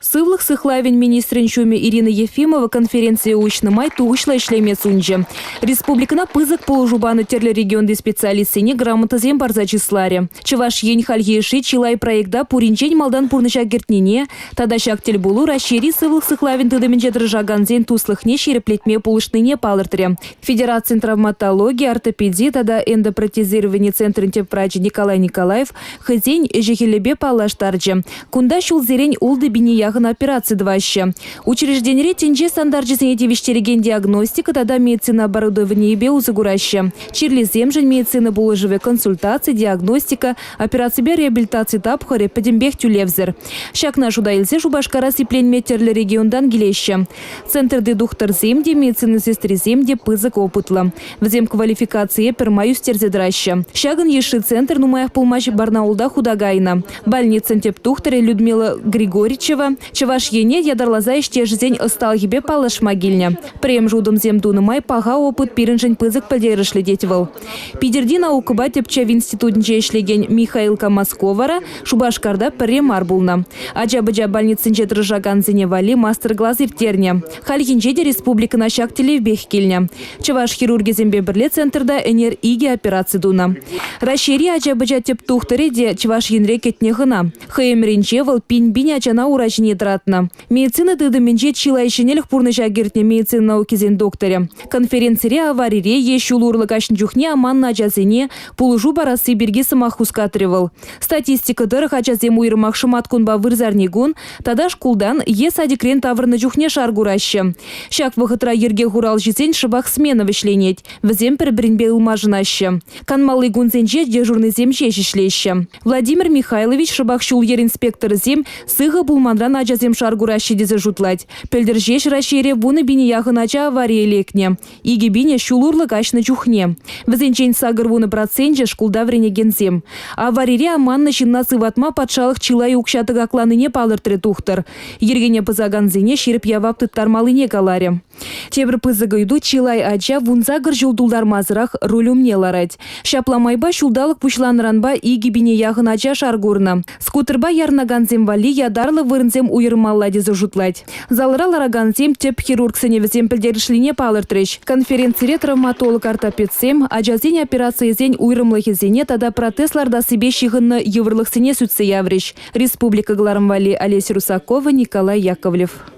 Сывлых сыхлавень министринчуме Ирина Ефимова конференция учны май туышла ишлеме сунжи. Республикана пызык полужубаны терлі регионды специалистыне грамоты зем барза числаре. Чеваш ень хальеши чилай проекта пуринчень малдан пурныша гертнине, тада шактель булу расшири сывлых сыхлавень тыдыменче дрыжаганзен туслыхне шереплетме полышныне палыртыре. Федерация травматологии, ортопедии, тада эндопротезирование центрын врачи Николай Николаев хызень ежехелебе палаштарджи. Кунда шулзерень улды бини яғын операция дваще. Учреждение тенже стандарджизіне девиштереген диагностика, тада медицина оборудование бе узагураще. Чирлизем жен медицина булыжеве консультации, диагностика, операция бе реабилитации тапхаре, падембех тюлевзер. Шак нашу дайлзе шубашкара сиплен метерлі региондан гелеще. Центр де доктор земде, медицина сестры земде пызык опытла. Взем квалификации пермаю стерзедраща. Шаган еши центр нумаях пулмач Барнаулда худагайна. Больница тептухтаре Людмила Григорьевичева. Чеваш ене ядарлаза иштежзень остал ебе палаш могильня. Прем жудом земдуны май пага опыт пиренжень пызык подерышлі детивал. Пидерди наукыба тепче в институтнче ишлеген Михаилка Московара шубашкарда прем арбулна. Аджа-баджа больницынче дрыжаганзене вали мастер глазы в терне. Хальхинчеде республика на шактеле в бехкильня. Чеваш хирурги зембе бірле центрда энер иги операции дуна. Расшири аджа-баджа тептухтаре де чеваш янре кетне гына. Хэемринче вал пинь-бинь ачана урачне дратна. Медицина тыдыменче чилайшенелых пурныша гертне медицина наукизен докторе. Конференция аварире ещулурлы кашнчухне аманна ачазене пулыжу барасы берге самахускатрывал. Статистика дырых ачазем уйрымах шыматкунба вырзарнегун, тада шкулдан е садикрен таврны чухне шаргураще. Шак вахытра ерге хурал жизен шыбах смена вышленеть. Взем перебринбе улмажынаще. Канмалы гунзенче дежурный земче шишлеще. Владимир Михайлович шыбах шул инспектор зем сыга булмандран ачазем шаргураще дезе жутлать. Пельдержеш расшире вуны бине яхынача авария лекне. Иги бине шулурлы качны чухне. Взенчень сагыр вуны проценче шкулда врене гензем. Аварире аманны шинна сыватма патшалық чилай укшаты акланыне палыртре тухтыр. Ергене пызаганзене ширіп явап тыттармалыне каларе. Тебір пызыгы иду чилай ача вунзагыр жулдулдар мазырах рулюмне ларать. Шапламайба шулдалық пушланранба иги бине яхынача шаргурна. Скутерба ярнаганзем вали ядарлы вырнзем уйырмалла дезе жутлать. Залыра лараганзем теп хирург сеневзем пілдерішліне палыртрыш. Конференция травматолог ортопедсем, аджазень операция зень уйрымлыхезене тада протезларда себе шиғынны еврлых сене сүтсе явриш. Республика Гларамвали Олеся Русакова, Николай Яковлев.